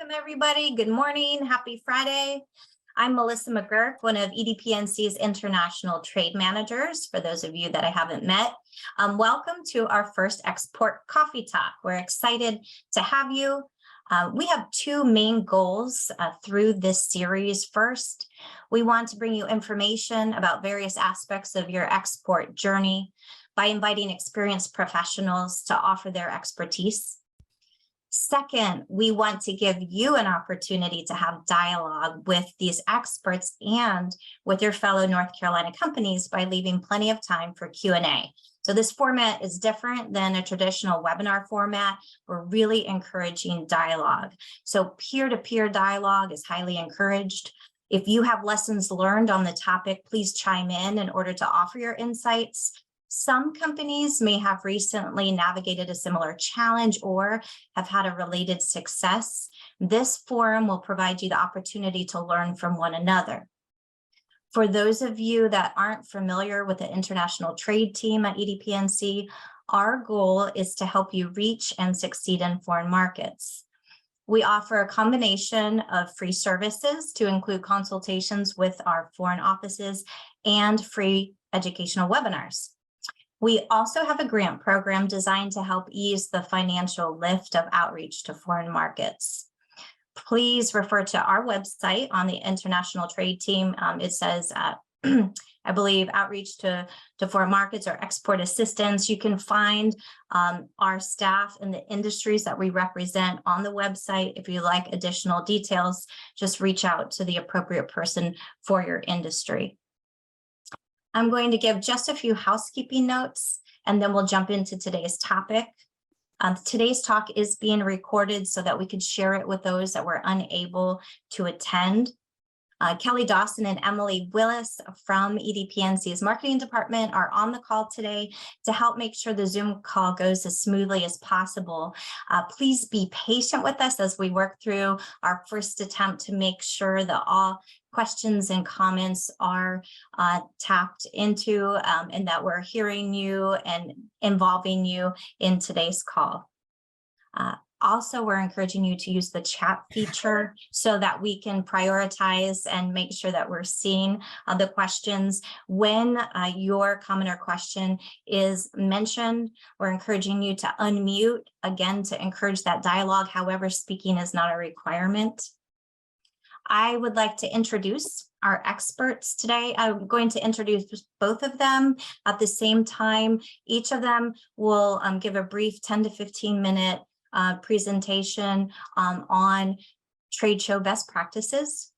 Welcome, everybody. Good morning. Happy Friday. I'm Melissa McGurk, one of EDPNC's international trade managers, for those of you that I haven't met. Welcome to our first Export Coffee Talk. We're excited to have you. We have two main goals through this series. First, we want to bring you information about various aspects of your export journey by inviting experienced professionals to offer their expertise. Second, we want to give you an opportunity to have dialogue with these experts and with your fellow North Carolina companies by leaving plenty of time for Q&A. So this format is different than a traditional webinar format. We're really encouraging dialogue. So peer-to-peer dialogue is highly encouraged. If you have lessons learned on the topic, please chime in order to offer your insights. Some companies may have recently navigated a similar challenge or have had a related success. This forum will provide you the opportunity to learn from one another. For those of you that aren't familiar with the international trade team at EDPNC, our goal is to help you reach and succeed in foreign markets. We offer a combination of free services to include consultations with our foreign offices and free educational webinars. We also have a grant program designed to help ease the financial lift of outreach to foreign markets. Please refer to our website on the international trade team. It says, I believe, outreach to foreign markets or export assistance. You can find our staff in the industries that we represent on the website. If you like additional details, just reach out to the appropriate person for your industry. I'm going to give just a few housekeeping notes, and then we'll jump into today's topic. Today's talk is being recorded so that we can share it with those that were unable to attend. Kelly Dawson and Emily Willis from EDPNC's marketing department are on the call today to help make sure the Zoom call goes as smoothly as possible. Please be patient with us as we work through our first attempt to make sure that all questions and comments are tapped into and that we're hearing you and involving you in today's call. Also, we're encouraging you to use the chat feature so that we can prioritize and make sure that we're seeing the questions. When your comment or question is mentioned, we're encouraging you to unmute, again, to encourage that dialogue. However, speaking is not a requirement. I would like to introduce our experts today. I'm going to introduce both of them at the same time. Each of them will give a brief 10 to 15 minute presentation on trade show best practices.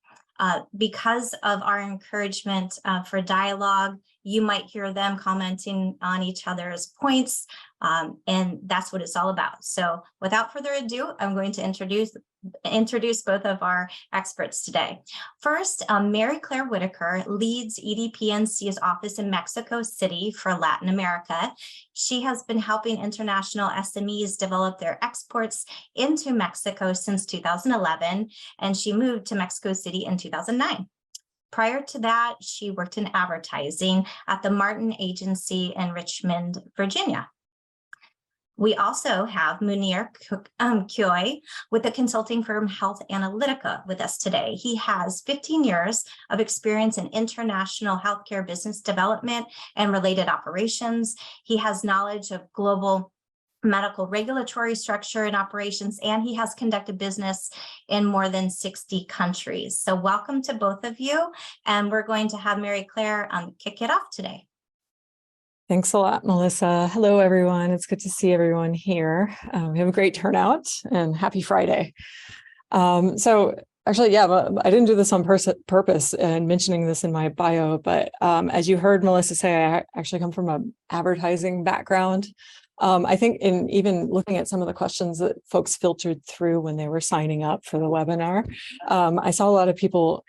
Because of our encouragement for dialogue, you might hear them commenting on each other's points, and that's what it's all about. So without further ado, I'm going to introduce both of our experts today. First, Mary Claire Whitaker leads EDPNC's office in Mexico City for Latin America. She has been helping international SMEs develop their exports into Mexico since 2011, and she moved to Mexico City in 2009. Prior to that, she worked in advertising at the Martin Agency in Richmond, Virginia. We also have Mounir Khouy with the consulting firm Health Analytika with us today. He has 15 years of experience in international healthcare business development and related operations. He has knowledge of global medical regulatory structure and operations, and he has conducted business in more than 60 countries. So welcome to both of you, and we're going to have Mary Claire kick it off today. Thanks a lot, Melissa. Hello, everyone. It's good to see everyone here. We have a great turnout, and happy Friday. Actually, yeah, I didn't do this on purpose and mentioning this in my bio, but as you heard Melissa say, I actually come from an advertising background. I think in even looking at some of the questions that folks filtered through when they were signing up for the webinar, I saw a lot of people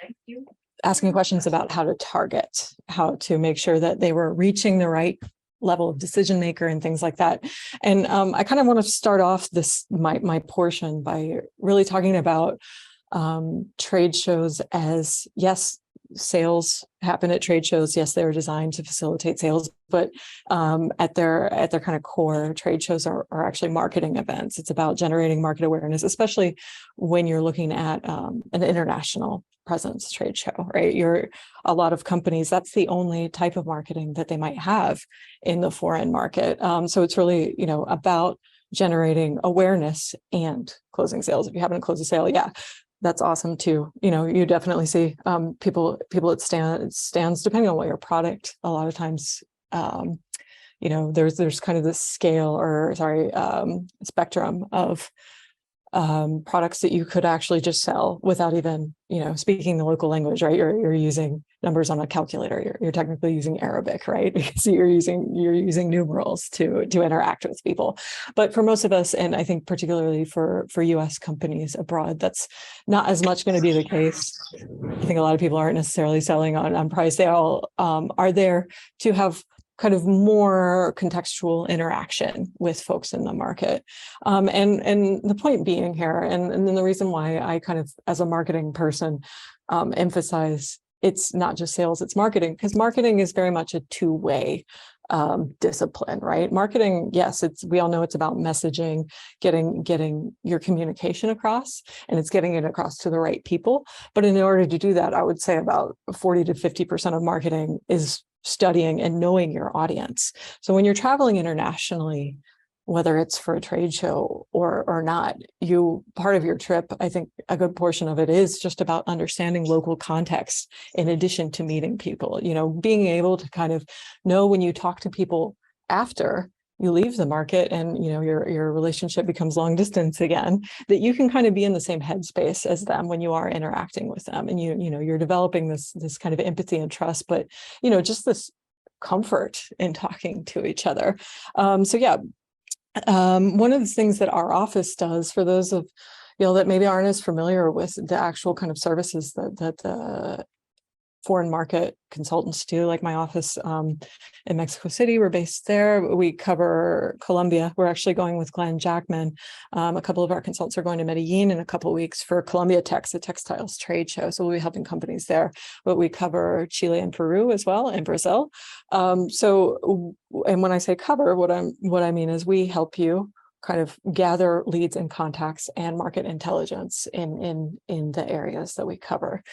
asking questions about how to target, how to make sure that they were reaching the right level of decision maker and things like that. And I kind of want to start off my portion by really talking about trade shows as, yes, sales happen at trade shows. Yes, they're designed to facilitate sales, but at their kind of core, trade shows are actually marketing events. It's about generating market awareness, especially when you're looking at an international presence trade show, right? A lot of companies, that's the only type of marketing that they might have in the foreign market. So it's really, about generating awareness and closing sales. If you happen to close a sale, yeah, that's awesome too. You definitely see people at stands, depending on what your product, a lot of times, there's kind of this spectrum of products that you could actually just sell without even, speaking the local language, right? You're using numbers on a calculator. You're technically using Arabic, right? Because you're using numerals to interact with people. But for most of us, and I think particularly for US companies abroad, that's not as much going to be the case. I think a lot of people aren't necessarily selling on price. They all are there to have kind of more contextual interaction with folks in the market. And the point being here, and then the reason why I kind of, as a marketing person, emphasize it's not just sales, it's marketing, because marketing is very much a two-way discipline, right? Marketing, yes, we all know it's about messaging, getting your communication across, and it's getting it across to the right people. But in order to do that, I would say about 40 to 50% of marketing is studying and knowing your audience. So when you're traveling internationally, whether it's for a trade show or not, part of your trip, I think a good portion of it is just about understanding local context in addition to meeting people, being able to kind of know when you talk to people after you leave the market and, your relationship becomes long distance again, that you can kind of be in the same headspace as them when you are interacting with them. And you're developing this kind of empathy and trust, but, just this comfort in talking to each other. So yeah, one of the things that our office does, for those of that maybe aren't as familiar with the actual kind of services that the foreign market consultants do, like my office in Mexico City, we're based there. We cover Colombia. We're actually going with Glenn Jackman. A couple of our consultants are going to Medellin in a couple of weeks for Colombia Tex, a textiles trade show. So we'll be helping companies there. But we cover Chile and Peru as well, and Brazil. And when I say cover, what I mean is we help you kind of gather leads and contacts and market intelligence in the areas that we cover.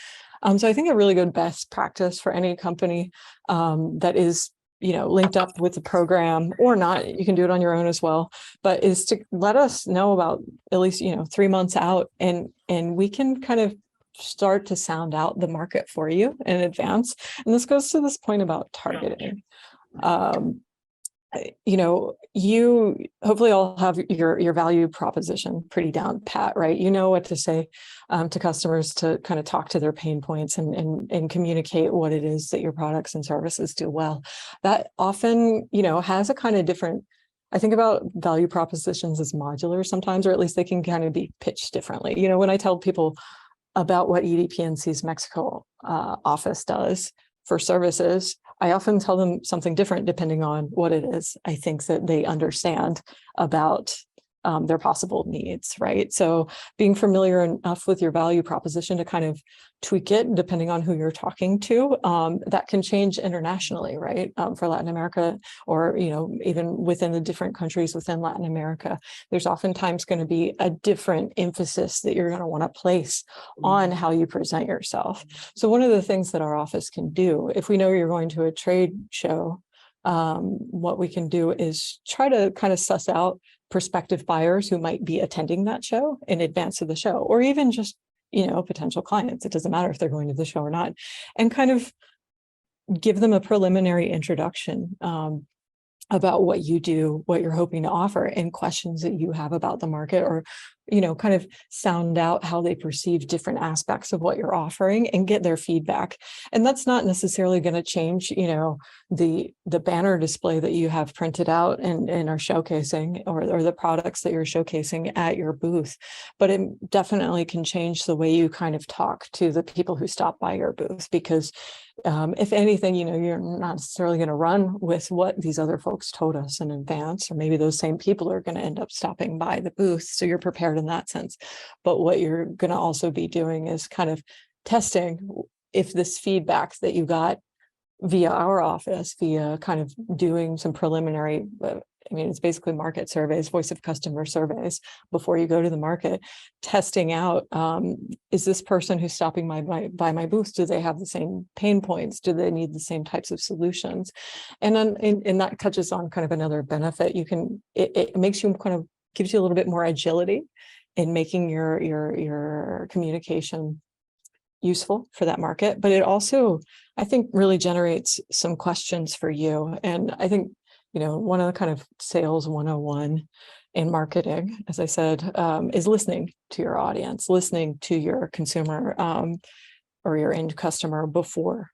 So I think a really good best practice for any company that is, linked up with the program or not, you can do it on your own as well, but is to let us know about at least, 3 months out, and we can kind of start to sound out the market for you in advance. And this goes to this point about targeting. You hopefully all have your value proposition pretty down pat, right? You know what to say to customers to kind of talk to their pain points and communicate what it is that your products and services do well. That often, has a kind of different, I think about value propositions as modular sometimes, or at least they can kind of be pitched differently. When I tell people about what EDPNC's Mexico office does for services, I often tell them something different depending on what it is I think that they understand about their possible needs, right? So being familiar enough with your value proposition to kind of tweak it depending on who you're talking to, that can change internationally, right? For Latin America, or, even within the different countries within Latin America, there's oftentimes going to be a different emphasis that you're going to want to place on how you present yourself. So one of the things that our office can do, if we know you're going to a trade show, what we can do is try to kind of suss out prospective buyers who might be attending that show in advance of the show, or even just, potential clients. It doesn't matter if they're going to the show or not, and kind of give them a preliminary introduction about what you do, what you're hoping to offer, and questions that you have about the market, or kind of sound out how they perceive different aspects of what you're offering and get their feedback. And that's not necessarily going to change, the banner display that you have printed out and are showcasing, or the products that you're showcasing at your booth. But it definitely can change the way you kind of talk to the people who stop by your booth, because if anything, you're not necessarily going to run with what these other folks told us in advance, or maybe those same people are going to end up stopping by the booth. So you're prepared in that sense. But what you're going to also be doing is kind of testing if this feedback that you got via our office, via kind of doing some preliminary, I mean, it's basically market surveys, voice of customer surveys before you go to the market, testing out, is this person who's stopping by my booth, do they have the same pain points? Do they need the same types of solutions? And then, and that touches on kind of another benefit. It makes you kind of, gives you a little bit more agility in making your communication useful for that market, but it also, I think, really generates some questions for you. And I think, one of the kind of sales 101 in marketing, as I said, is listening to your audience, listening to your consumer or your end customer before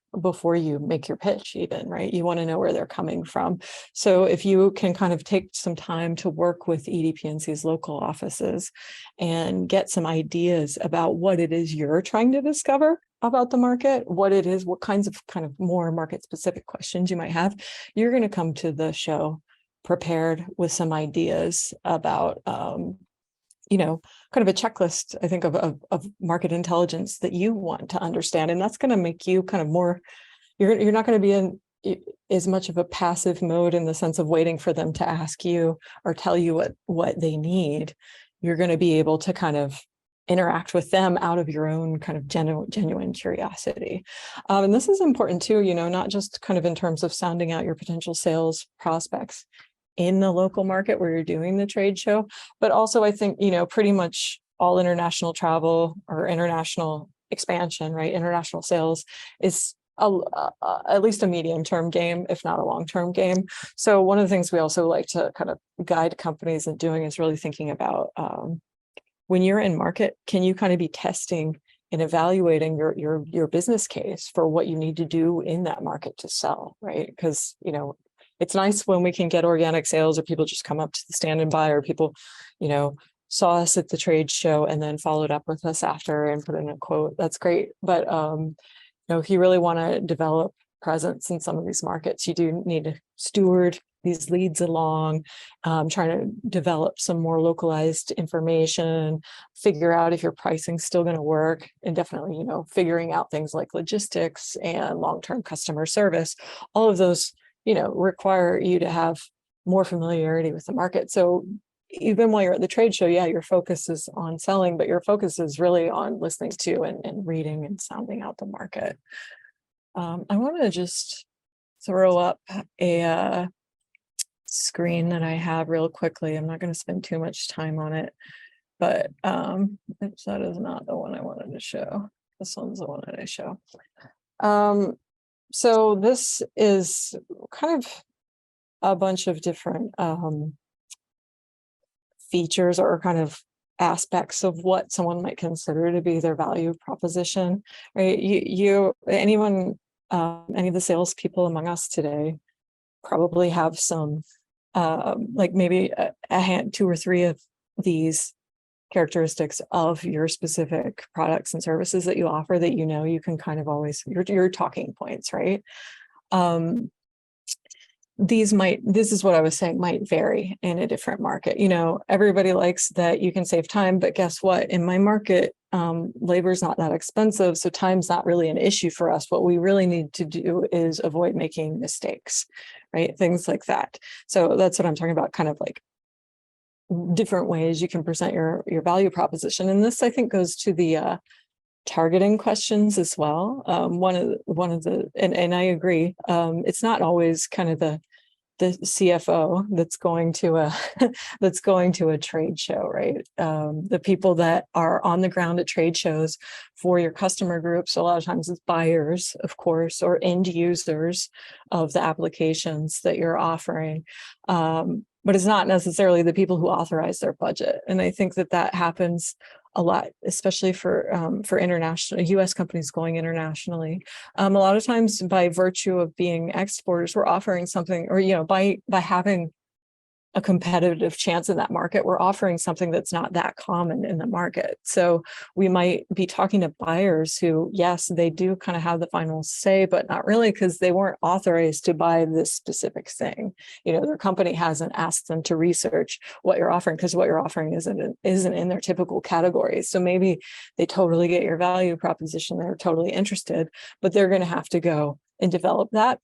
you make your pitch even, right? You want to know where they're coming from. So if you can kind of take some time to work with EDPNC's local offices and get some ideas about what it is you're trying to discover about the market, what it is, what kinds of kind of more market specific questions you might have, you're going to come to the show prepared with some ideas about, kind of a checklist, I think, of market intelligence that you want to understand. And that's going to make you kind of more, you're not going to be in as much of a passive mode in the sense of waiting for them to ask you or tell you what they need. You're going to be able to kind of interact with them out of your own kind of genuine curiosity. And this is important too, not just kind of in terms of sounding out your potential sales prospects in the local market where you're doing the trade show, but also I think, pretty much all international travel or international expansion, right? International sales is at least a medium-term game, if not a long-term game. So one of the things we also like to kind of guide companies in doing is really thinking about when you're in market, can you kind of be testing and evaluating your business case for what you need to do in that market to sell, right? Because, it's nice when we can get organic sales or people just come up to the stand and buy, or people, saw us at the trade show and then followed up with us after and put in a quote. That's great. But, if you really want to develop presence in some of these markets, you do need to steward these leads along, trying to develop some more localized information, figure out if your pricing's still going to work, and definitely, figuring out things like logistics and long-term customer service. All of those, require you to have more familiarity with the market. So even while you're at the trade show, yeah, your focus is on selling, but your focus is really on listening to and reading and sounding out the market. I want to just throw up a screen that I have real quickly. I'm not going to spend too much time on it, but oops, that is not the one I wanted to show. This one's the one that I show. So this is kind of a bunch of different features or kind of aspects of what someone might consider to be their value proposition, right? Anyone, any of the salespeople among us today probably have some, like maybe a hand, 2 or 3 of these characteristics of your specific products and services that you offer that you can kind of always, your talking points, right? This is what I was saying, might vary in a different market. Everybody likes that you can save time, but guess what? In my market, labor is not that expensive, so time's not really an issue for us. What we really need to do is avoid making mistakes, right? Things like that. So that's what I'm talking about, kind of like different ways you can present your value proposition. And this, I think, goes to the targeting questions as well. One of the, and I agree, it's not always kind of the CFO that's going to a trade show, right? The people that are on the ground at trade shows for your customer groups, a lot of times it's buyers, of course, or end users of the applications that you're offering. But it's not necessarily the people who authorize their budget. And I think that happens a lot, especially for international U.S. companies going internationally. A lot of times, by virtue of being exporters, we're offering something, or by having a competitive chance in that market. We're offering something that's not that common in the market. So we might be talking to buyers who, yes, they do kind of have the final say, but not really, because they weren't authorized to buy this specific thing. You know, their company hasn't asked them to research what you're offering, because what you're offering isn't in their typical categories. So maybe they totally get your value proposition, they're totally interested, but they're going to have to go and develop that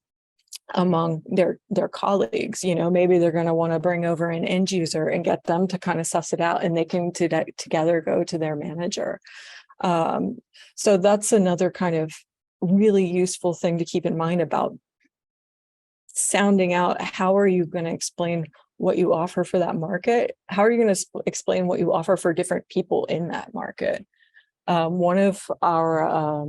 among their colleagues. You know, maybe they're going to want to bring over an end user and get them to kind of suss it out, and they can together go to their manager. So that's another kind of really useful thing to keep in mind about sounding out. How are you going to explain what you offer for that market? How are you going to explain what you offer for different people in that market? One of our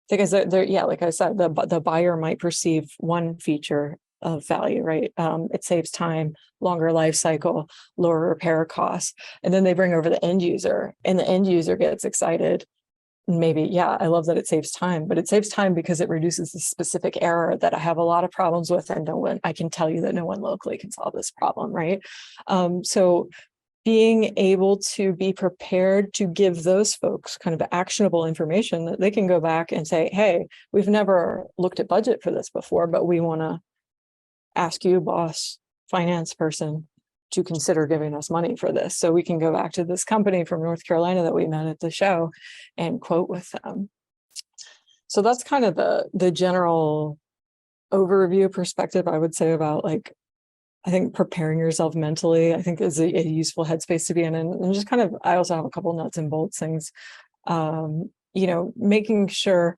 because like I said, the buyer might perceive one feature of value, right? It saves time, longer life cycle, lower repair costs. And then they bring over the end user, and the end user gets excited. Maybe, yeah, I love that it saves time, but it saves time because it reduces the specific error that I have a lot of problems with, and I can tell you that no one locally can solve this problem, right? So being able to be prepared to give those folks kind of actionable information that they can go back and say, hey, we've never looked at budget for this before, but we want to ask you, boss, finance person, to consider giving us money for this. So we can go back to this company from North Carolina that we met at the show and quote with them. So that's kind of the general overview perspective, I would say, about, like, I think preparing yourself mentally, I think, is a useful headspace to be in. And just kind of, I also have a couple nuts and bolts things, you know, making sure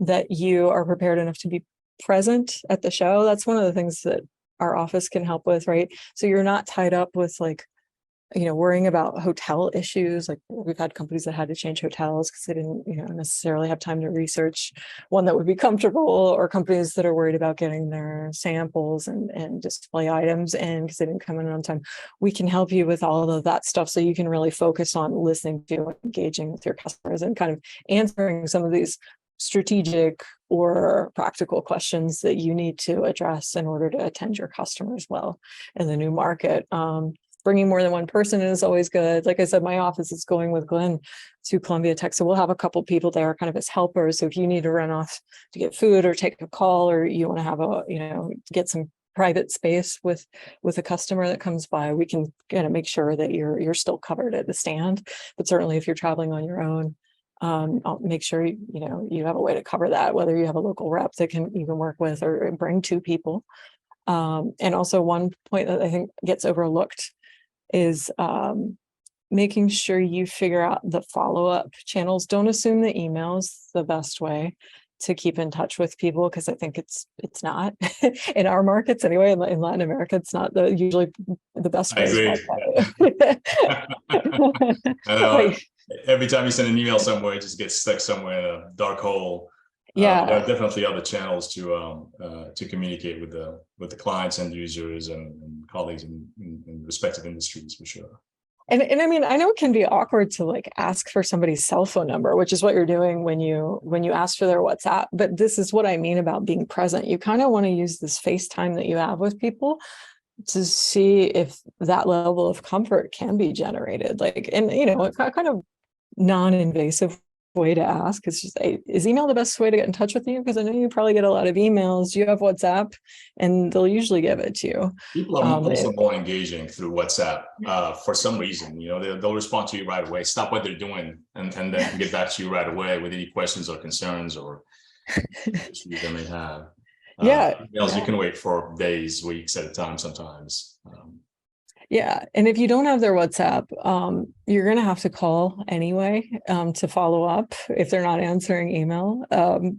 that you are prepared enough to be present at the show. That's one of the things that our office can help with, right? So you're not tied up with, like, you know, worrying about hotel issues. Like, we've had companies that had to change hotels because they didn't, you know, necessarily have time to research one that would be comfortable, or companies that are worried about getting their samples and display items in because they didn't come in on time. We can help you with all of that stuff, so you can really focus on listening to and engaging with your customers and kind of answering some of these strategic or practical questions that you need to address in order to attend your customers well in the new market. Bringing more than one person is always good. Like I said, my office is going with Glenn to Columbia Tech, so we'll have a couple people there kind of as helpers. So if you need to run off to get food or take a call, or you want to have a, you know, get some private space with a customer that comes by, we can kind of make sure that you're still covered at the stand. But certainly if you're traveling on your own, I'll make sure you have a way to cover that, whether you have a local rep that you can work with, or bring two people. And also, one point that I think gets overlooked is making sure you figure out the follow-up channels. Don't assume the email is the best way to keep in touch with people, because I think it's not in our markets anyway. In Latin America, it's not usually the best way. I agree. Every time you send an email somewhere, it just gets stuck somewhere in a dark hole. Yeah, there are definitely other channels to communicate with the clients and users and colleagues in respective industries, for sure. And I mean, I know it can be awkward to, like, ask for somebody's cell phone number, which is what you're doing when you ask for their WhatsApp. But this is what I mean about being present. You kind of want to use this FaceTime that you have with people to see if that level of comfort can be generated. Like, and you know, a kind of non-invasive way to ask is just, hey, is email the best way to get in touch with you? Because I know you probably get a lot of emails. Do you have WhatsApp? And they'll usually give it to you. People are also more engaging through WhatsApp for some reason. You know, they'll respond to you right away, stop what they're doing, and then get back to you right away with any questions or concerns or issues they may have. Emails, you can wait for days, weeks at a time sometimes. Yeah. And if you don't have their WhatsApp, you're going to have to call anyway to follow up if they're not answering email.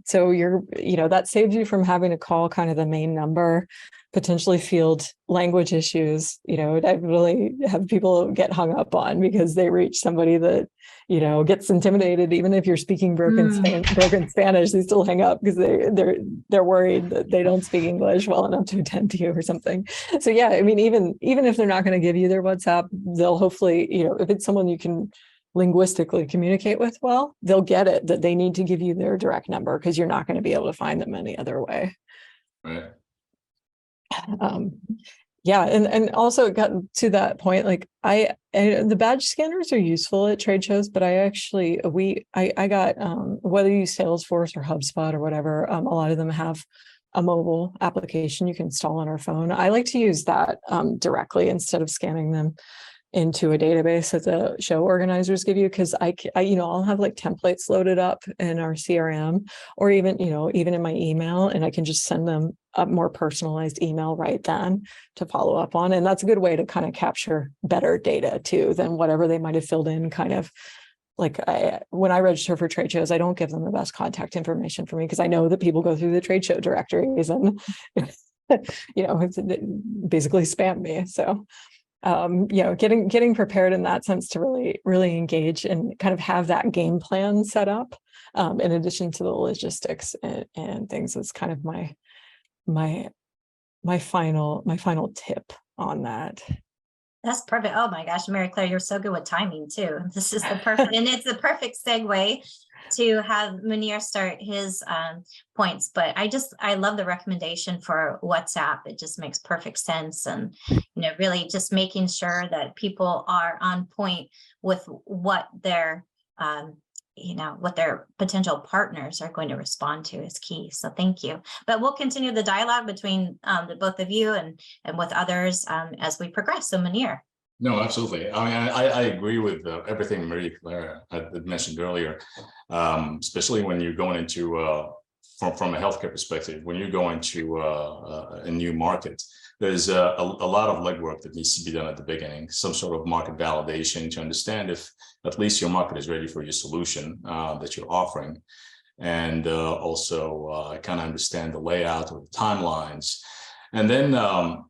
So that saves you from having to call kind of the main number, potentially field language issues. You know, I really have people get hung up on because they reach somebody that, you know, gets intimidated. Even if you're speaking broken Spanish, they still hang up because they're worried that they don't speak English well enough to attend to you or something. So yeah, I mean, even if they're not going to give you their WhatsApp, they'll hopefully, you know, if it's someone you can linguistically communicate with well, they'll get it that they need to give you their direct number, because you're not going to be able to find them any other way. Right. Yeah, and also it got to that point, like the badge scanners are useful at trade shows, but I actually I got whether you use Salesforce or HubSpot or whatever, a lot of them have a mobile application you can install on our phone. I like to use that directly instead of scanning them into a database that the show organizers give you, because I I'll have like templates loaded up in our CRM, or even even in my email, and I can just send them a more personalized email right then to follow up on. And that's a good way to kind of capture better data too than whatever they might have filled in. Kind of like when I register for trade shows, I don't give them the best contact information for me, because I know that people go through the trade show directories and basically spam me. So getting prepared in that sense to really engage and kind of have that game plan set up, in addition to the logistics and things, is kind of my final tip on that. That's perfect. Oh my gosh, Mary Claire, you're so good with timing too. This is the perfect, and it's the perfect segue to have Mounir start his points. But I love the recommendation for WhatsApp. It just makes perfect sense. And, really just making sure that people are on point with what their, what their potential partners are going to respond to is key. So thank you. But we'll continue the dialogue between the both of you and with others as we progress. So Mounir. No, absolutely. I mean, I agree with everything Marie Claire had mentioned earlier, especially when you're going into, from a healthcare perspective, when you're going to a new market, there's a lot of legwork that needs to be done at the beginning, some sort of market validation to understand if at least your market is ready for your solution that you're offering. And also kind of understand the layout or the timelines. And then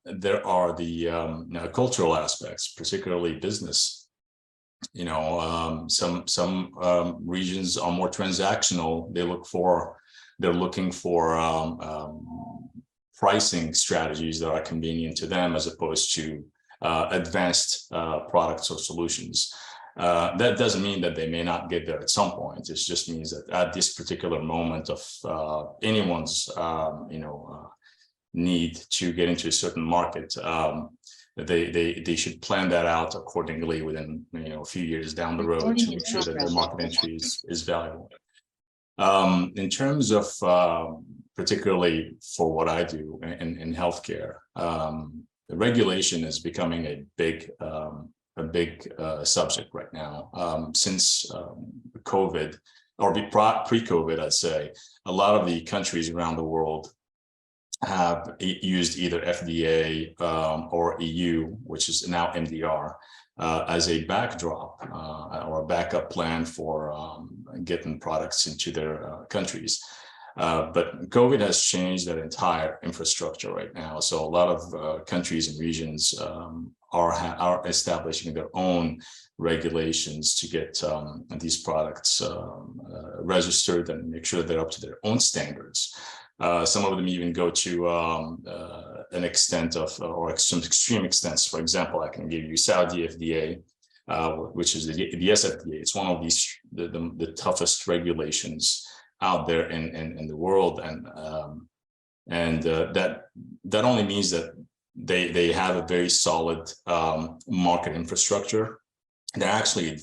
there are the cultural aspects, particularly business. Some regions are more transactional. They're looking for pricing strategies that are convenient to them, as opposed to advanced products or solutions. That doesn't mean that they may not get there at some point. It just means that at this particular moment of anyone's need to get into a certain market, they should plan that out accordingly within a few years down the road to make sure that their market entry is valuable. In terms of particularly for what I do in healthcare, the regulation is becoming a big subject right now. Since COVID, or pre-COVID, I'd say, a lot of the countries around the world have used either FDA or EU, which is now MDR, as a backdrop or a backup plan for getting products into their countries. But COVID has changed that entire infrastructure right now. So a lot of countries and regions are establishing their own regulations to get these products registered and make sure they're up to their own standards. Some of them even go to an extent of, or some extreme extents. For example, I can give you Saudi FDA, which is the SFDA. It's one of these the toughest regulations out there in the world, and that only means that they have a very solid market infrastructure. They're actually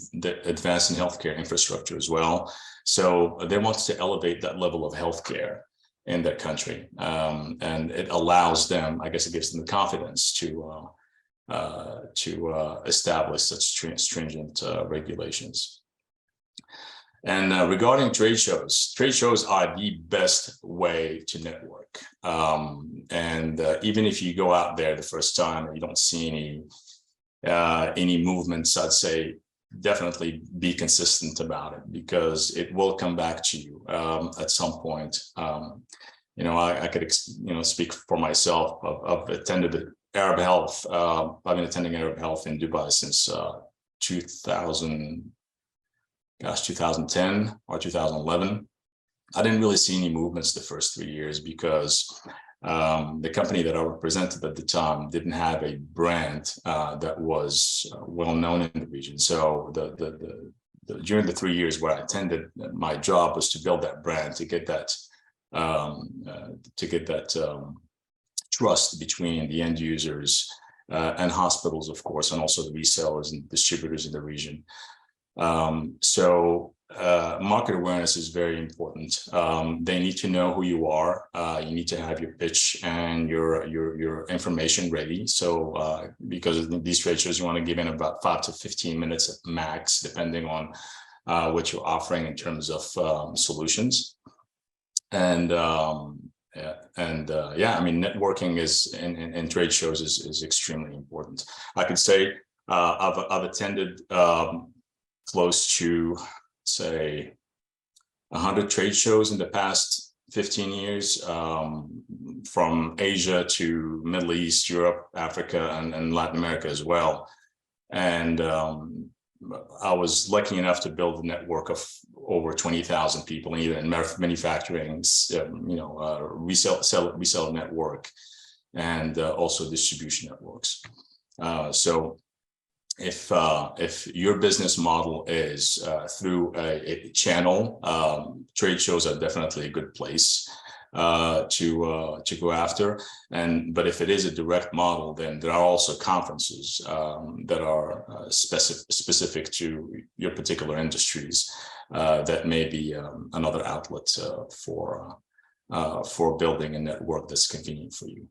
advanced in healthcare infrastructure as well. So they want to elevate that level of healthcare in their country, and it allows them, I guess it gives them the confidence to establish such stringent regulations. And regarding trade shows are the best way to network. And even if you go out there the first time and you don't see any movements, I'd say definitely be consistent about it, because it will come back to you at some point. I could speak for myself. I've attended Arab Health. I've been attending Arab Health in Dubai since 2010 or 2011. I didn't really see any movements the first 3 years because the company that I represented at the time didn't have a brand that was well known in the region. So during the 3 years where I attended, my job was to build that brand, to get that trust between the end users and hospitals, of course, and also the resellers and distributors in the region. Market awareness is very important. They need to know who you are. You need to have your pitch and your information ready. So because these trade shows, you want to give in about 5 to 15 minutes at max, depending on what you're offering in terms of solutions. And networking is in trade shows is extremely important. I could say I've attended close to, say, 100 trade shows in the past 15 years, from Asia to Middle East, Europe, Africa, and Latin America as well. And I was lucky enough to build a network of over 20,000 people, either in manufacturing, resale network, and also distribution networks. So if your business model is through a channel, trade shows are definitely a good place to go after. But if it is a direct model, then there are also conferences that are specific to your particular industries that may be another outlet for building a network that's convenient for you.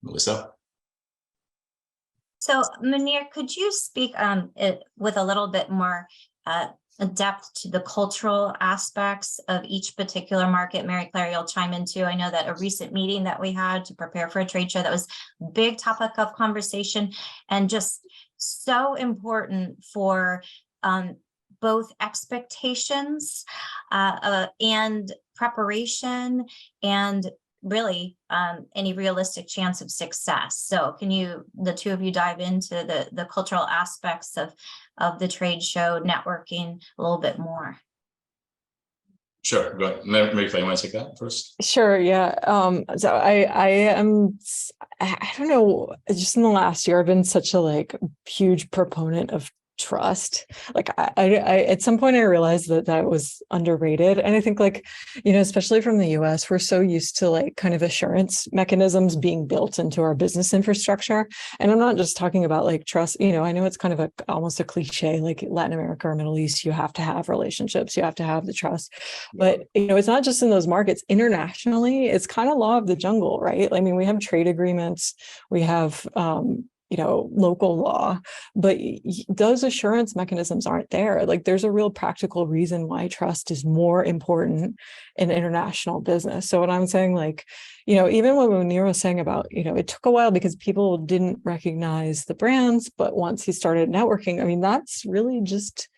Melissa? So Mounir, could you speak with a little bit more depth to the cultural aspects of each particular market? Mary Claire, you'll chime in too. I know that a recent meeting that we had to prepare for a trade show, that was a big topic of conversation and just so important for both expectations and preparation and really any realistic chance of success. So can you, the two of you, dive into the cultural aspects of the trade show networking a little bit more? Sure. Go ahead. Mary Claire, you want to take that first? Sure. Yeah. So I don't know, just in the last year, I've been such a huge proponent of trust. I at some point I realized that was underrated. And I think especially from the US, we're so used to kind of assurance mechanisms being built into our business infrastructure. And I'm not just talking about trust, I know it's kind of almost a cliche, like Latin America or Middle East, you have to have relationships, you have to have the trust. But, it's not just in those markets. Internationally, it's kind of law of the jungle, right? I mean, we have trade agreements, we have, local law, but those assurance mechanisms aren't there. There's a real practical reason why trust is more important in international business. So what I'm saying, even what Mounir was saying about, it took a while because people didn't recognize the brands, but once he started networking, I mean, that's really just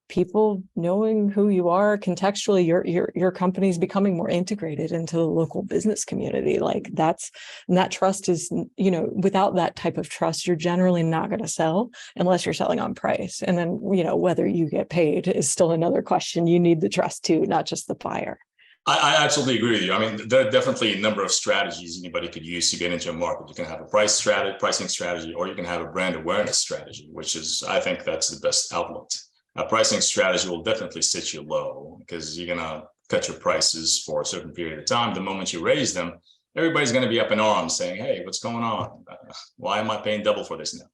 people knowing who you are contextually. Your company's becoming more integrated into the local business community. That trust is, without that type of trust, you're generally not going to sell unless you're selling on price. And then, whether you get paid is still another question. You need the trust too, not just the buyer. I absolutely agree with you. I mean, there are definitely a number of strategies anybody could use to get into a market. You can have a pricing strategy, or you can have a brand awareness strategy, which is, I think that's the best outlet. A pricing strategy will definitely sit you low because you're going to cut your prices for a certain period of time. The moment you raise them, everybody's going to be up in arms saying, hey, what's going on? Why am I paying double for this now?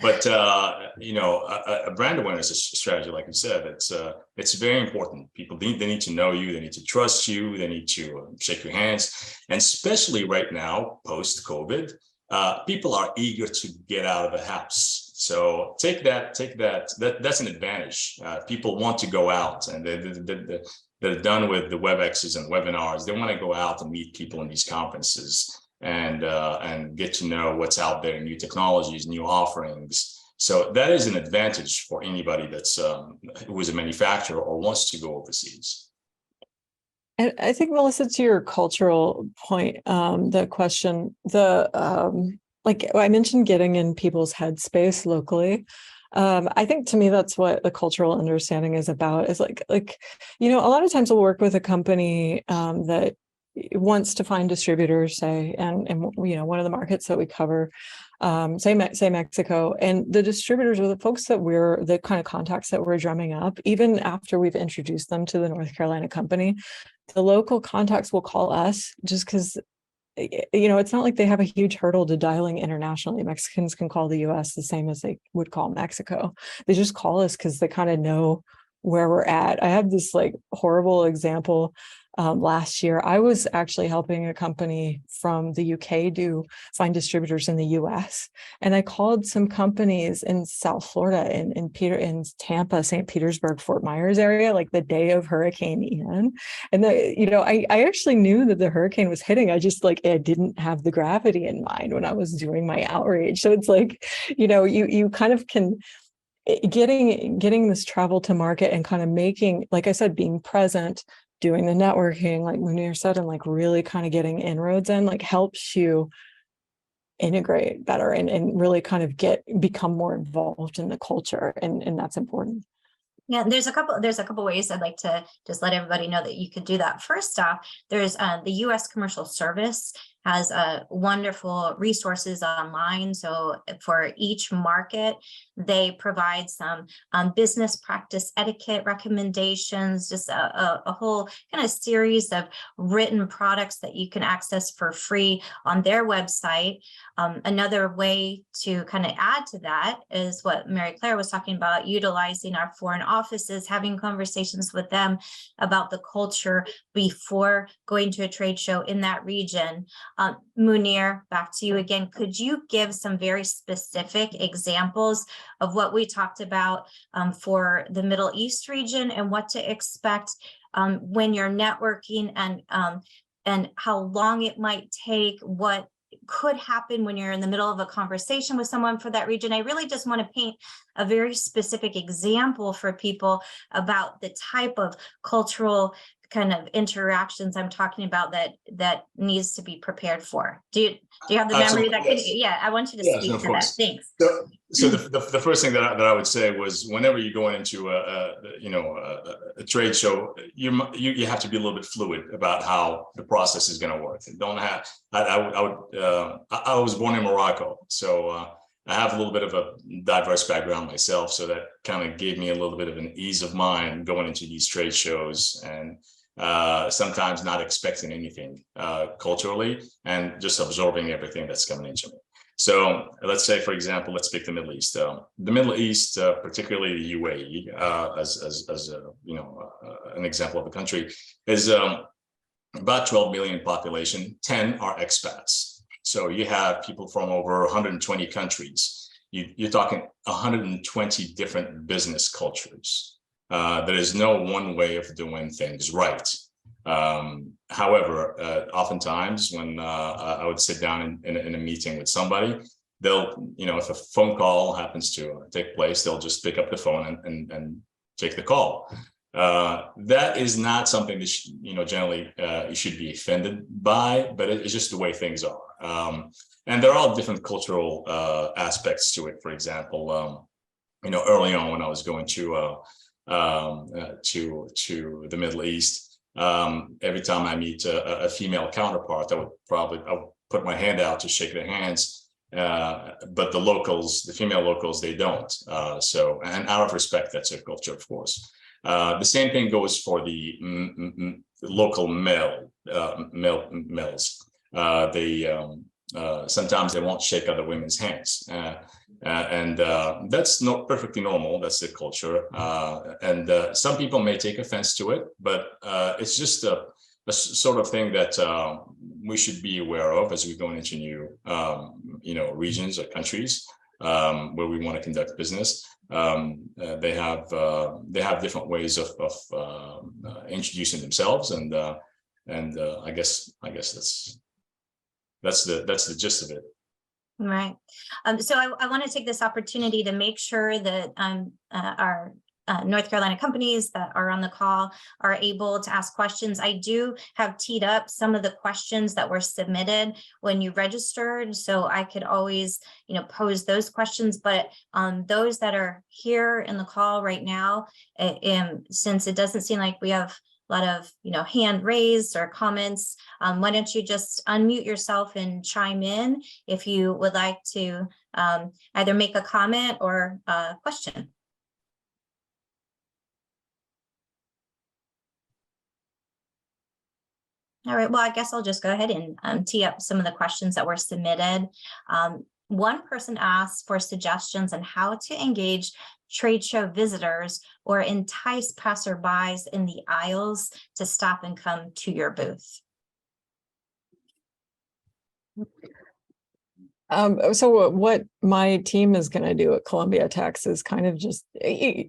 But, a brand awareness strategy, like you said, it's very important. People they need to know you. They need to trust you. They need to shake your hands. And especially right now, post-COVID, people are eager to get out of the house. So take that. That's an advantage. People want to go out, and they're done with the WebExes and webinars. They want to go out and meet people in these conferences and get to know what's out there, new technologies, new offerings. So that is an advantage for anybody that's who is a manufacturer or wants to go overseas. And I think, Melissa, to your cultural point, the question, I mentioned getting in people's headspace locally. I think to me, that's what the cultural understanding is about, is a lot of times we'll work with a company that wants to find distributors, say, and one of the markets that we cover, say Mexico, and the distributors are the folks the kind of contacts that we're drumming up, even after we've introduced them to the North Carolina company. the local contacts will call us just because, it's not like they have a huge hurdle to dialing internationally. Mexicans can call the US the same as they would call Mexico. They just call us because they kind of know where we're at. I have this like horrible example. Last year, I was actually helping a company from the UK find distributors in the US. And I called some companies in South Florida, in Tampa, St. Petersburg, Fort Myers area, like the day of Hurricane Ian. And I actually knew that the hurricane was hitting. I just I didn't have the gravity in mind when I was doing my outreach. So it's like, you kind of can getting this travel to market and kind of making, like I said, being present, doing the networking, like Mounir said, and like really kind of getting inroads in, like helps you integrate better and really kind of become more involved in the culture. And that's important. Yeah, there's a couple ways I'd like to just let everybody know that you could do that. First off, there's the U.S. Commercial Service has wonderful resources online. So for each market, they provide some business practice etiquette recommendations, just a whole kind of series of written products that you can access for free on their website. Another way to kind of add to that is what Mary Claire was talking about, utilizing our foreign offices, having conversations with them about the culture before going to a trade show in that region. Mounir, back to you again. Could you give some very specific examples of what we talked about for the Middle East region and what to expect when you're networking, and how long it might take, what could happen when you're in the middle of a conversation with someone for that region? I really just want to paint a very specific example for people about the type of cultural kind of interactions I'm talking about that needs to be prepared for. Do you have the memory that could? Yeah, I want you to speak to that. Thanks. So the first thing that I would say was, whenever you're going into a trade show, you have to be a little bit fluid about how the process is going to work. And don't have I was born in Morocco, so I have a little bit of a diverse background myself, so that kind of gave me a little bit of an ease of mind going into these trade shows, and sometimes not expecting anything culturally, and just absorbing everything that's coming into me. So let's say, for example, let's pick the Middle East. The Middle East, particularly the UAE, as an example of a country, is about 12 million population. 10 are expats. So you have people from over 120 countries. You're talking 120 different business cultures. There is no one way of doing things right. However, oftentimes when I would sit down in a meeting with somebody, they'll, if a phone call happens to take place, they'll just pick up the phone and take the call. That is not something that, generally you should be offended by, but it's just the way things are. And there are all different cultural aspects to it. For example, early on when I was going to the Middle East, every time I meet a female counterpart, I would put my hand out to shake their hands, but the female locals, they don't. So, and out of respect, that's a culture, of course. The same thing goes for the local males. Sometimes they won't shake other women's hands. And that's not perfectly normal. That's the culture. And some people may take offense to it, but it's just a sort of thing that we should be aware of as we go into new, regions or countries where we want to conduct business. They have different ways of introducing themselves, and I guess that's the gist of it. Right. So I want to take this opportunity to make sure that our North Carolina companies that are on the call are able to ask questions. I do have teed up some of the questions that were submitted when you registered, so I could always, pose those questions. But those that are here in the call right now, since it doesn't seem like we have a lot of, hand raised or comments, why don't you just unmute yourself and chime in if you would like to either make a comment or a question. All right, well, I guess I'll just go ahead and tee up some of the questions that were submitted. One person asked for suggestions on how to engage trade show visitors or entice passerbys in the aisles to stop and come to your booth. So what my team is going to do at Columbia Tech is kind of just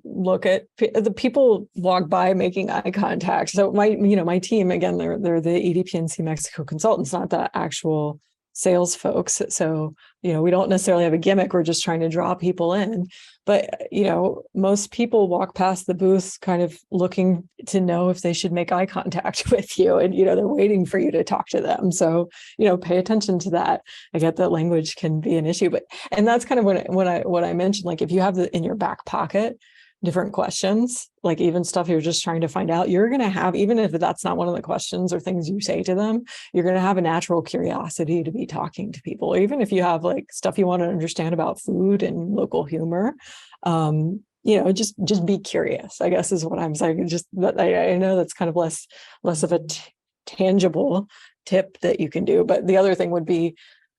look at the people walk by making eye contact. So my team, again, they're the EDPNC Mexico consultants, not the actual sales folks. So, we don't necessarily have a gimmick. We're just trying to draw people in. But, most people walk past the booth kind of looking to know if they should make eye contact with you. And, they're waiting for you to talk to them. So, pay attention to that. I get that language can be an issue, and that's kind of what I mentioned, like if you have in your back pocket, different questions, like even stuff you're just trying to find out, you're going to have, even if that's not one of the questions or things you say to them, you're going to have a natural curiosity to be talking to people. Even if you have like stuff you want to understand about food and local humor, just be curious, I guess is what I'm saying. Just that I know that's kind of less of a tangible tip that you can do. But the other thing would be,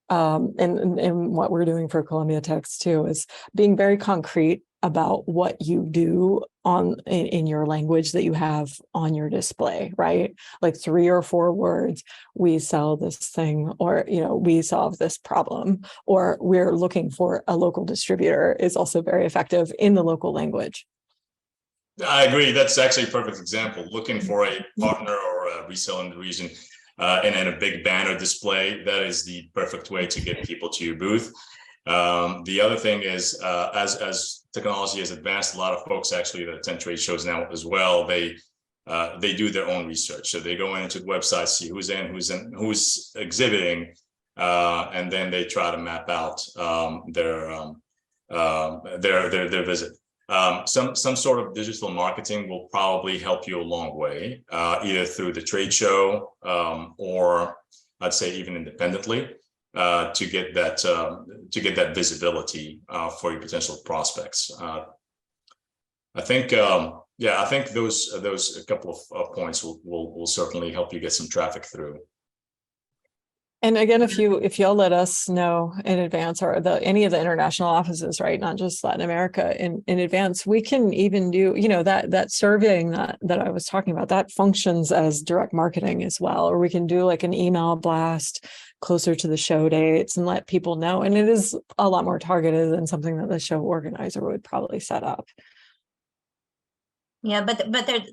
and what we're doing for Columbia Tech too, is being very concrete about what you do in your language that you have on your display, right? Like 3 or 4 words, we sell this thing, or, we solve this problem, or we're looking for a local distributor is also very effective in the local language. I agree. That's actually a perfect example. Looking for a partner or a reseller in the region and then a big banner display, that is the perfect way to get people to your booth. The other thing is, as technology has advanced, a lot of folks actually that attend trade shows now as well, they do their own research. So they go into the website, see who's exhibiting, and then they try to map out their visit. Some sort of digital marketing will probably help you a long way, either through the trade show or I'd say even independently. To get that visibility for your potential prospects. I think those a couple of points will certainly help you get some traffic through. And again, if y'all let us know in advance, or any of the international offices, right, not just Latin America, in advance, we can even do, that surveying that I was talking about, that functions as direct marketing as well. Or we can do like an email blast closer to the show dates and let people know. And it is a lot more targeted than something that the show organizer would probably set up. Yeah, but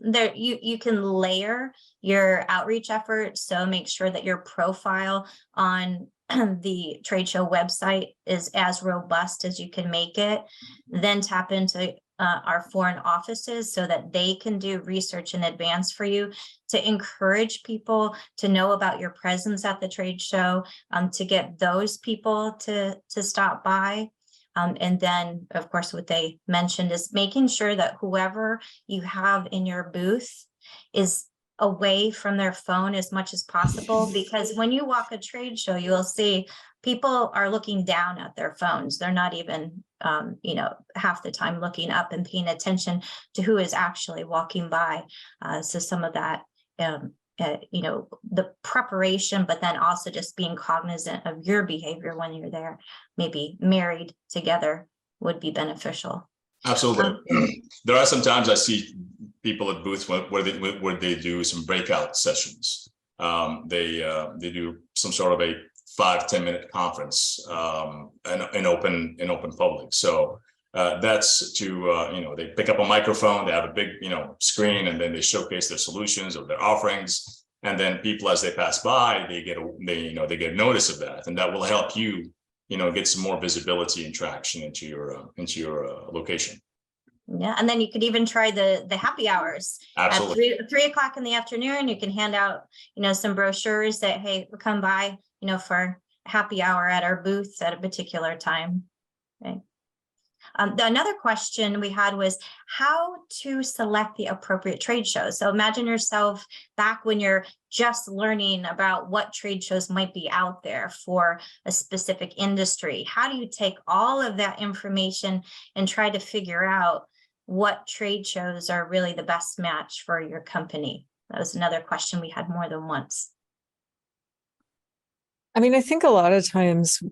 there you can layer your outreach efforts. So make sure that your profile on the trade show website is as robust as you can make it. Then tap into our foreign offices so that they can do research in advance for you to encourage people to know about your presence at the trade show, to get those people to stop by. And then, of course, what they mentioned is making sure that whoever you have in your booth is away from their phone as much as possible, because when you walk a trade show, you will see people are looking down at their phones. They're not even, half the time looking up and paying attention to who is actually walking by. So some of that, the preparation, but then also just being cognizant of your behavior when you're there, maybe married together, would be beneficial. Absolutely. There are some times I see people at booths where they do some breakout sessions. They do some sort of a 5-10 minute conference in open public. So that's to they pick up a microphone, they have a big screen, and then they showcase their solutions or their offerings, and then people as they pass by, they get notice of that, and that will help you get some more visibility and traction into your location. Yeah, and then you could even try the happy hours. Absolutely. At 3 o'clock in the afternoon. You can hand out some brochures that, hey, come by for happy hour at our booth at a particular time. Okay. Another question we had was how to select the appropriate trade shows. So imagine yourself back when you're just learning about what trade shows might be out there for a specific industry. How do you take all of that information and try to figure out what trade shows are really the best match for your company? That was another question we had more than once. I mean, I think a lot of times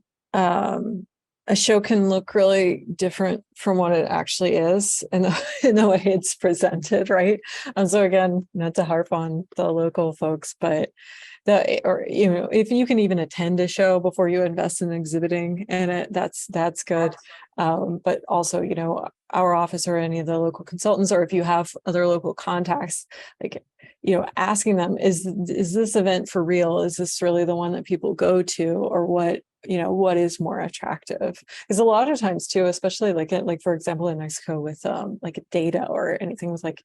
a show can look really different from what it actually is in the way it's presented, right? And so again, not to harp on the local folks, but if you can even attend a show before you invest in exhibiting in it, that's good. But also, our office or any of the local consultants, or if you have other local contacts, like, asking them, is this event for real? Is this really the one that people go to, or what is more attractive? Because a lot of times too, especially like for example in Mexico with like data or anything with like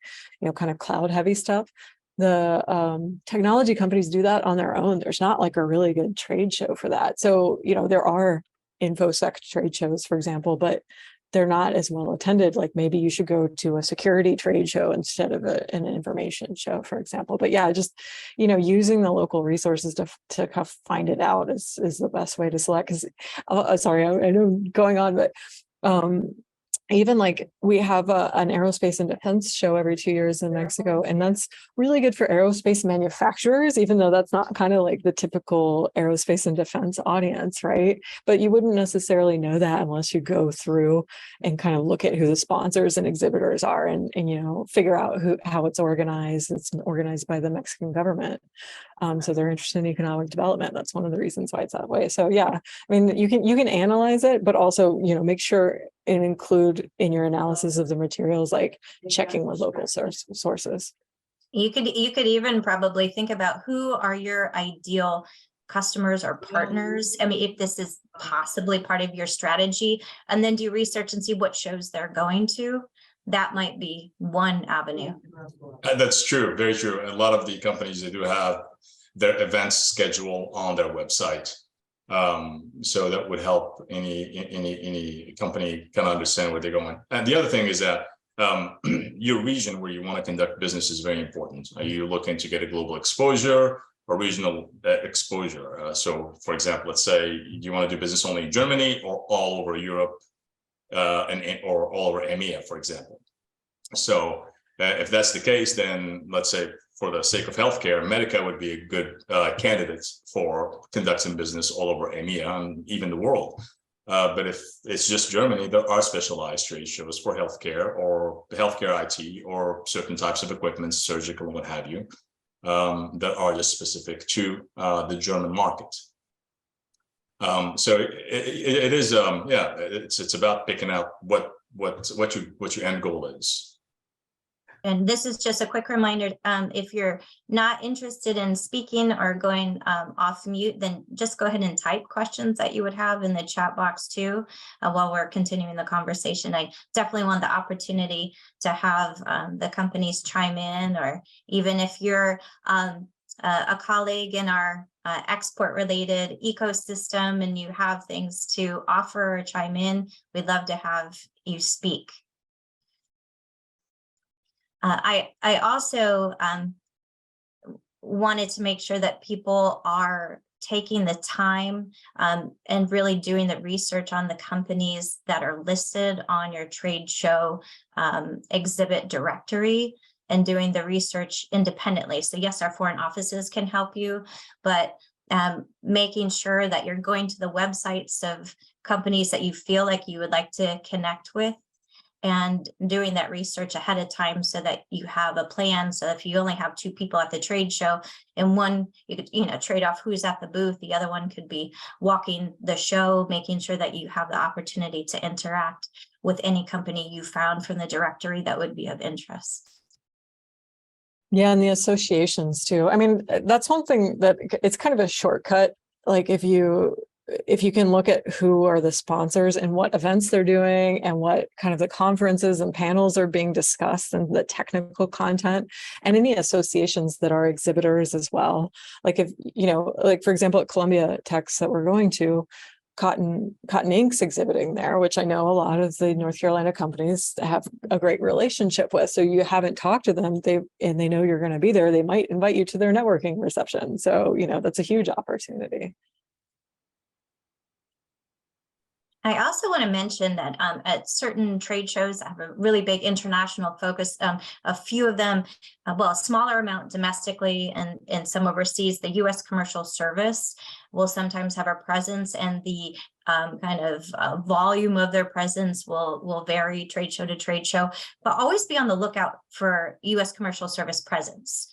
kind of cloud heavy stuff, the technology companies do that on their own. There's not like a really good trade show for that. So there are infosec trade shows, for example, but they're not as well attended. Like maybe you should go to a security trade show instead of an information show, for example. But yeah, just using the local resources to kind of find it out is the best way to select. Because sorry, I know going on, but even like we have an aerospace and defense show every 2 years in Mexico, and that's really good for aerospace manufacturers, even though that's not kind of like the typical aerospace and defense audience, right? But you wouldn't necessarily know that unless you go through and kind of look at who the sponsors and exhibitors are, and figure out how it's organized. It's organized by the Mexican government. So they're interested in economic development. That's one of the reasons why it's that way. So yeah, I mean, you can analyze it, but also, make sure and include in your analysis of the materials, like checking with local sources. You could even probably think about who are your ideal customers or partners. I mean, if this is possibly part of your strategy, and then do research and see what shows they're going to. That might be one avenue. That's true, very true. A lot of the companies, they do have their events schedule on their website. So that would help any company kind of understand where they're going. And the other thing is that your region where you want to conduct business is very important. Are you looking to get a global exposure or regional exposure? So for example, let's say you want to do business only in Germany or all over Europe, or all over EMEA, for example. So if that's the case, then let's say for the sake of healthcare, Medica would be a good candidate for conducting business all over EMEA and even the world. But if it's just Germany, there are specialized trade shows for healthcare or healthcare IT or certain types of equipment, surgical and what have you, that are just specific to the German market. So it is, yeah, it's about picking out what your end goal is. And this is just a quick reminder, if you're not interested in speaking or going off mute, then just go ahead and type questions that you would have in the chat box too, while we're continuing the conversation. I definitely want the opportunity to have the companies chime in, or even if you're a colleague in our export related ecosystem and you have things to offer or chime in, we'd love to have you speak. I also wanted to make sure that people are taking the time and really doing the research on the companies that are listed on your trade show exhibit directory, and doing the research independently. So yes, our foreign offices can help you, but making sure that you're going to the websites of companies that you feel like you would like to connect with, and doing that research ahead of time so that you have a plan. So if you only have 2 people at the trade show, and one, you could, trade off who's at the booth, the other one could be walking the show, making sure that you have the opportunity to interact with any company you found from the directory that would be of interest. Yeah, and the associations too. I mean, that's one thing that it's kind of a shortcut. Like if you can look at who are the sponsors and what events they're doing and what kind of the conferences and panels are being discussed and the technical content, and any associations that are exhibitors as well. Like if, like for example, at Columbia Techs that we're going to, Cotton Inc.'s exhibiting there, which I know a lot of the North Carolina companies have a great relationship with. So you haven't talked to them, and they know you're going to be there. They might invite you to their networking reception. So, that's a huge opportunity. I also want to mention that at certain trade shows, I have a really big international focus. A few of them, well, a smaller amount domestically and some overseas. The U.S. Commercial Service will sometimes have a presence, and the kind of volume of their presence will vary trade show to trade show. But always be on the lookout for U.S. Commercial Service presence.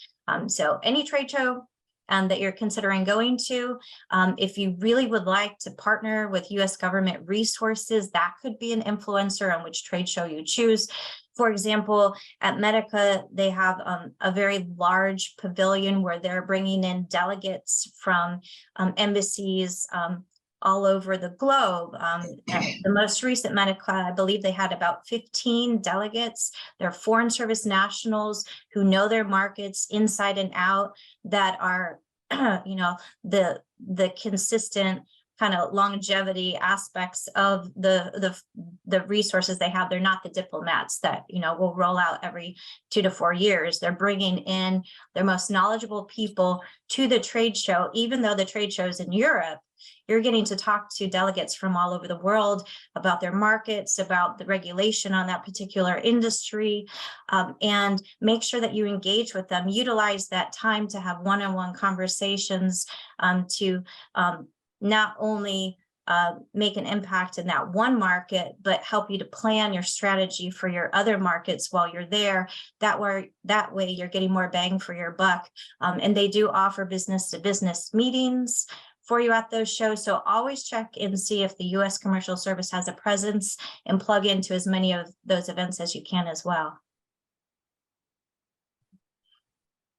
So any trade show that you're considering going to. If you really would like to partner with U.S. government resources, that could be an influencer on which trade show you choose. For example, at Medica, they have a very large pavilion where they're bringing in delegates from embassies all over the globe. The most recent Medica, I believe they had about 15 delegates. They're Foreign Service nationals who know their markets inside and out, that are, the consistent kind of longevity aspects of the resources they have. They're not the diplomats that, will roll out every 2 to 4 years. They're bringing in their most knowledgeable people to the trade show. Even though the trade show is in Europe, you're getting to talk to delegates from all over the world about their markets, about the regulation on that particular industry, and make sure that you engage with them. Utilize that time to have one-on-one conversations to not only make an impact in that one market, but help you to plan your strategy for your other markets while you're there. That way you're getting more bang for your buck. And they do offer business-to-business meetings for you at those shows. So always check and see if the U.S. Commercial Service has a presence, and plug into as many of those events as you can as well.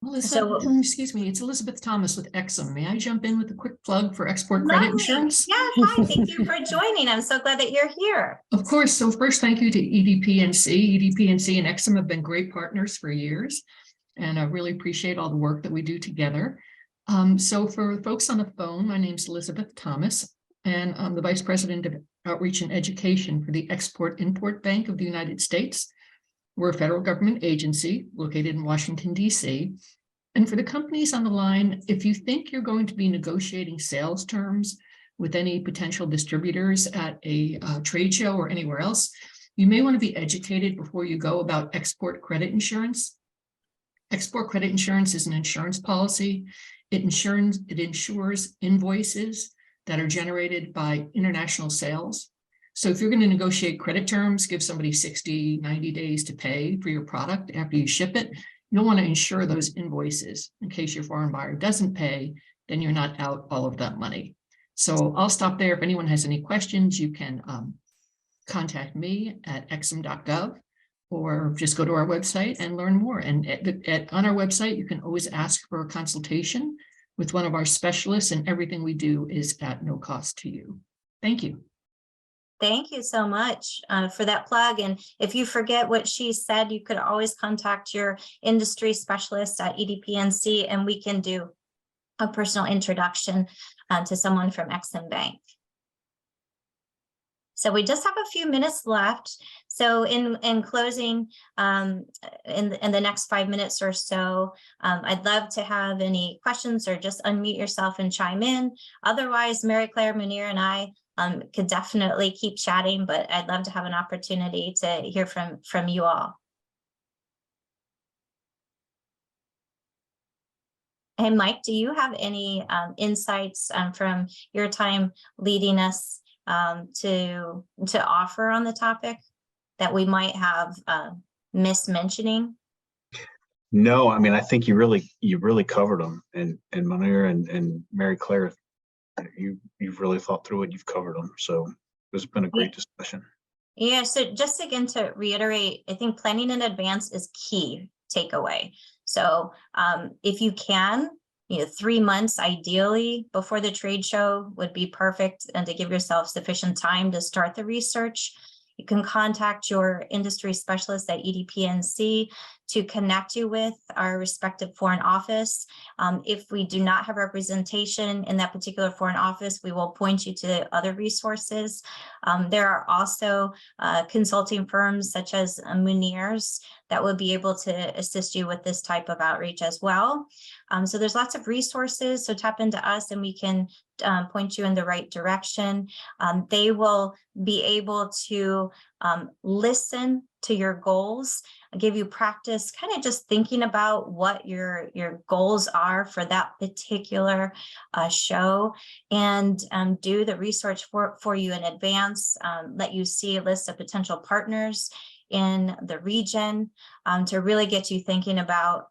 Melissa, excuse me, it's Elizabeth Thomas with Exum. May I jump in with a quick plug for export credit insurance? Yes, hi, thank you for joining. I'm so glad that you're here. Of course. So first, thank you to EDPNC. EDPNC and Exum have been great partners for years, and I really appreciate all the work that we do together. So for folks on the phone, my name is Elizabeth Thomas, and I'm the Vice President of Outreach and Education for the Export-Import Bank of the United States. We're a federal government agency located in Washington, D.C. And for the companies on the line, if you think you're going to be negotiating sales terms with any potential distributors at a trade show or anywhere else, you may want to be educated before you go about export credit insurance. Export credit insurance is an insurance policy. It insures invoices that are generated by international sales. So if you're going to negotiate credit terms, give somebody 60, 90 days to pay for your product after you ship it, you'll want to insure those invoices in case your foreign buyer doesn't pay, then you're not out all of that money. So I'll stop there. If anyone has any questions, you can contact me at exum.gov, or just go to our website and learn more. And on our website, you can always ask for a consultation with one of our specialists, and everything we do is at no cost to you. Thank you. Thank you so much for that plug. And if you forget what she said, you could always contact your industry specialist at EDPNC, and we can do a personal introduction to someone from Exim Bank. So we just have a few minutes left. So in closing, in the next 5 minutes or so, I'd love to have any questions, or just unmute yourself and chime in. Otherwise, Mary Claire, Mounir, and I could definitely keep chatting, but I'd love to have an opportunity to hear from you all. And Mike, do you have any insights from your time leading us to offer on the topic that we might have missed mentioning? No, I mean, I think you really covered them, and Mounir and Mary Claire, you've really thought through it. You've covered them, so it's been a great discussion. Yeah. So just again to reiterate, I think planning in advance is key takeaway. So if you can, 3 months ideally before the trade show would be perfect, and to give yourself sufficient time to start the research. You can contact your industry specialist at EDPNC to connect you with our respective foreign office. If we do not have representation in that particular foreign office, we will point you to other resources. There are also consulting firms such as Mounir's that will be able to assist you with this type of outreach as well. So there's lots of resources, so tap into us and we can point you in the right direction. They will be able to listen to your goals, give you practice, kind of just thinking about what your goals are for that particular show, and do the research for you in advance, let you see a list of potential partners in the region, to really get you thinking about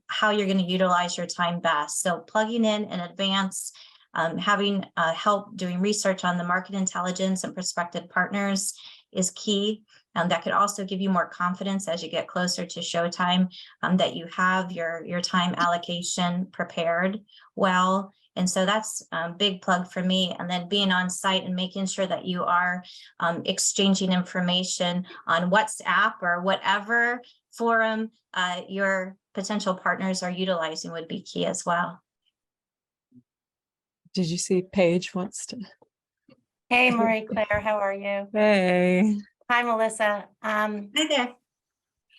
how you're going to utilize your time best. So plugging in advance, having help doing research on the market intelligence and prospective partners is key. That could also give you more confidence as you get closer to showtime, that you have your time allocation prepared well. And so that's a big plug for me. And then being on site and making sure that you are exchanging information on WhatsApp or whatever forum your potential partners are utilizing would be key as well. Did you see Paige wants to? Hey, Marie Claire, how are you? Hey. Hi, Melissa. Hi there.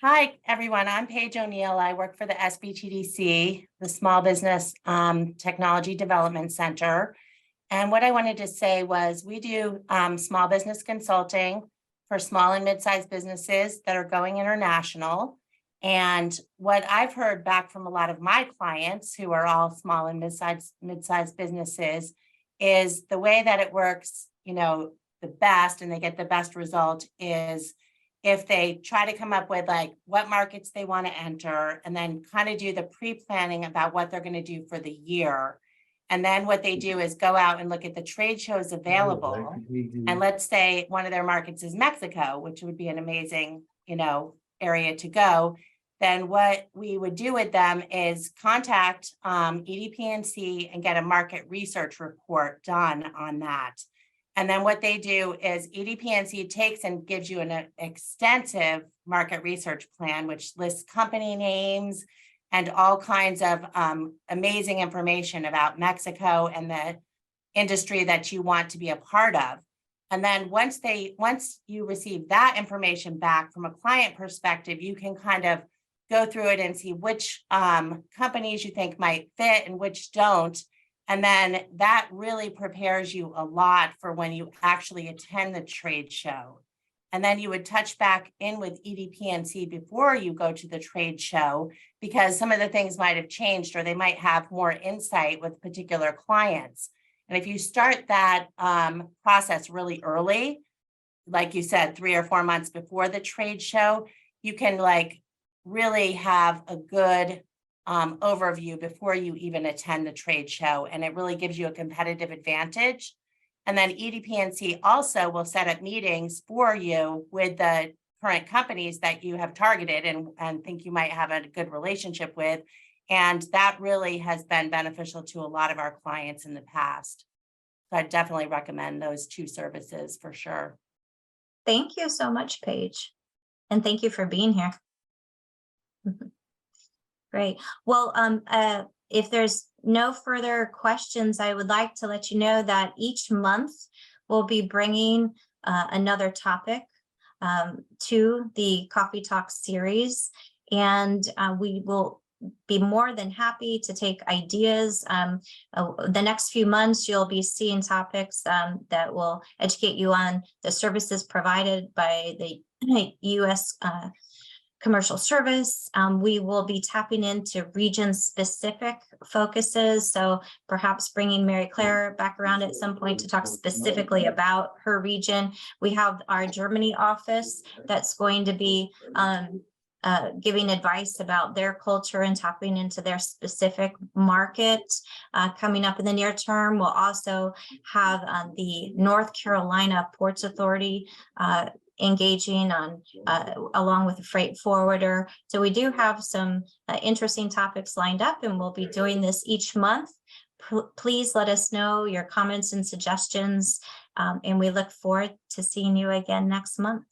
Hi, everyone. I'm Paige O'Neill. I work for the SBTDC, the Small Business Technology Development Center. And what I wanted to say was we do small business consulting for small and mid-sized businesses that are going international. And what I've heard back from a lot of my clients who are all small and mid-sized businesses is the way that it works, you know, the best, and they get the best result is if they try to come up with like what markets they want to enter and then kind of do the pre-planning about what they're going to do for the year. And then what they do is go out and look at the trade shows available. And let's say one of their markets is Mexico, which would be an amazing, you know, area to go. Then what we would do with them is contact EDPNC and get a market research report done on that. And then what they do is EDPNC takes and gives you an extensive market research plan, which lists company names and all kinds of amazing information about Mexico and the industry that you want to be a part of. And then once you receive that information back from a client perspective, you can kind of go through it and see which companies you think might fit and which don't. And then that really prepares you a lot for when you actually attend the trade show. And then you would touch back in with EDPNC before you go to the trade show, because some of the things might have changed or they might have more insight with particular clients. And if you start that process really early, like you said, 3 or 4 months before the trade show, you can like really have a good overview before you even attend the trade show. And it really gives you a competitive advantage. And then EDPNC also will set up meetings for you with the current companies that you have targeted and think you might have a good relationship with. And that really has been beneficial to a lot of our clients in the past. So I definitely recommend those 2 services for sure. Thank you so much, Paige. And thank you for being here. Great. Well, if there's no further questions, I would like to let you know that each month we'll be bringing another topic to the Coffee Talk series, and we will be more than happy to take ideas. The next few months, you'll be seeing topics that will educate you on the services provided by the U.S. Commercial Service. We will be tapping into region-specific focuses. So perhaps bringing Mary Claire back around at some point to talk specifically about her region. We have our Germany office that's going to be giving advice about their culture and tapping into their specific market coming up in the near term. We'll also have the North Carolina Ports Authority engaging on along with a freight forwarder. So we do have some interesting topics lined up, and we'll be doing this each month. Please let us know your comments and suggestions, and we look forward to seeing you again next month.